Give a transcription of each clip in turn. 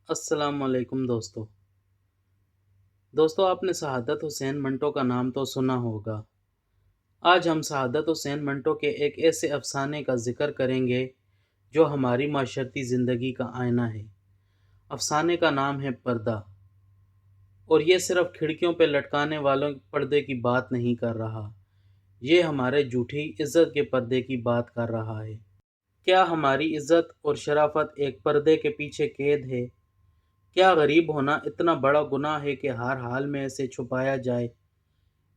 السلام علیکم دوستو آپ نے سعادت حسین منٹو کا نام تو سنا ہوگا۔ آج ہم سعادت حسین منٹو کے ایک ایسے افسانے کا ذکر کریں گے جو ہماری معاشرتی زندگی کا آئینہ ہے۔ افسانے کا نام ہے پردہ، اور یہ صرف کھڑکیوں پہ لٹکانے والوں پردے کی بات نہیں کر رہا، یہ ہمارے جھوٹی عزت کے پردے کی بات کر رہا ہے۔ کیا ہماری عزت اور شرافت ایک پردے کے پیچھے قید ہے؟ کیا غریب ہونا اتنا بڑا گناہ ہے کہ ہر حال میں اسے چھپایا جائے؟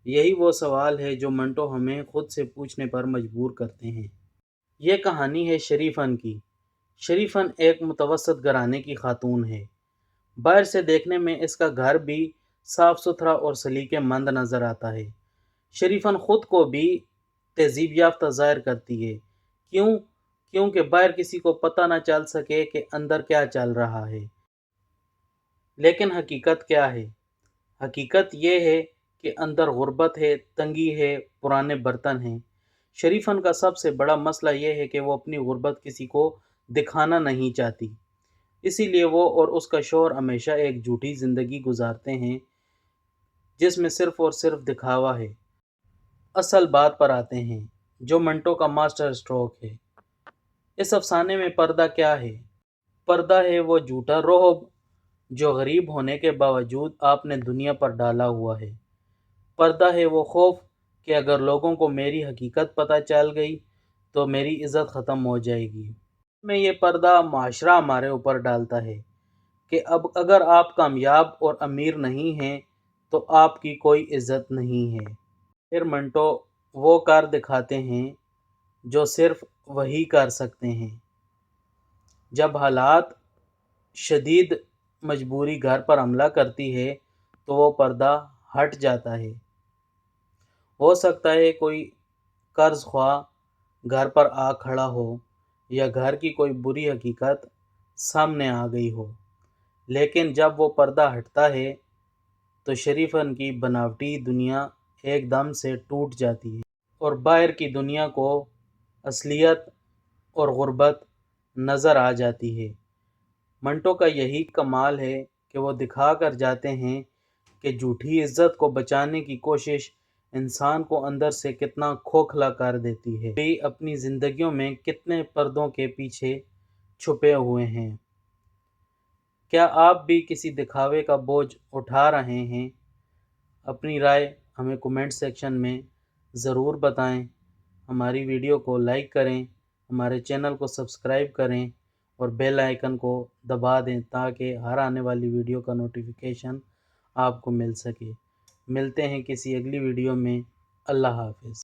یہی وہ سوال ہے جو منٹو ہمیں خود سے پوچھنے پر مجبور کرتے ہیں۔ یہ کہانی ہے شریفن کی۔ شریفن ایک متوسط گھرانے کی خاتون ہے۔ باہر سے دیکھنے میں اس کا گھر بھی صاف ستھرا اور سلیقے مند نظر آتا ہے۔ شریفن خود کو بھی تہذیب یافتہ ظاہر کرتی ہے۔ کیونکہ باہر کسی کو پتہ نہ چل سکے کہ اندر کیا چل رہا ہے۔ لیکن حقیقت کیا ہے؟ حقیقت یہ ہے کہ اندر غربت ہے، تنگی ہے، پرانے برتن ہیں۔ شریفن کا سب سے بڑا مسئلہ یہ ہے کہ وہ اپنی غربت کسی کو دکھانا نہیں چاہتی، اسی لیے وہ اور اس کا شوہر ہمیشہ ایک جھوٹی زندگی گزارتے ہیں جس میں صرف اور صرف دکھاوا ہے۔ اصل بات پر آتے ہیں جو منٹو کا ماسٹر سٹروک ہے۔ اس افسانے میں پردہ کیا ہے؟ پردہ ہے وہ جھوٹا رعب جو غریب ہونے کے باوجود آپ نے دنیا پر ڈالا ہوا ہے۔ پردہ ہے وہ خوف کہ اگر لوگوں کو میری حقیقت پتہ چل گئی تو میری عزت ختم ہو جائے گی۔ میں یہ پردہ معاشرہ ہمارے اوپر ڈالتا ہے کہ اب اگر آپ کامیاب اور امیر نہیں ہیں تو آپ کی کوئی عزت نہیں ہے۔ پھر منٹو وہ کر دکھاتے ہیں جو صرف وہی کر سکتے ہیں۔ جب حالات شدید مجبوری گھر پر حملہ کرتی ہے تو وہ پردہ ہٹ جاتا ہے۔ ہو سکتا ہے کوئی قرض خواہ گھر پر آ کھڑا ہو یا گھر کی کوئی بری حقیقت سامنے آ گئی ہو، لیکن جب وہ پردہ ہٹتا ہے تو شریفن کی بناوٹی دنیا ایک دم سے ٹوٹ جاتی ہے اور باہر کی دنیا کو اصلیت اور غربت نظر آ جاتی ہے۔ منٹو کا یہی کمال ہے کہ وہ دکھا کر جاتے ہیں کہ جھوٹی عزت کو بچانے کی کوشش انسان کو اندر سے کتنا کھوکھلا کر دیتی ہے۔ بھی اپنی زندگیوں میں کتنے پردوں کے پیچھے چھپے ہوئے ہیں۔ کیا آپ بھی کسی دکھاوے کا بوجھ اٹھا رہے ہیں؟ اپنی رائے ہمیں کومنٹ سیکشن میں ضرور بتائیں۔ ہماری ویڈیو کو لائک کریں، ہمارے چینل کو سبسکرائب کریں اور بیل آئیکن کو دبا دیں تاکہ ہر آنے والی ویڈیو کا نوٹیفیکیشن آپ کو مل سکے۔ ملتے ہیں کسی اگلی ویڈیو میں۔ اللہ حافظ۔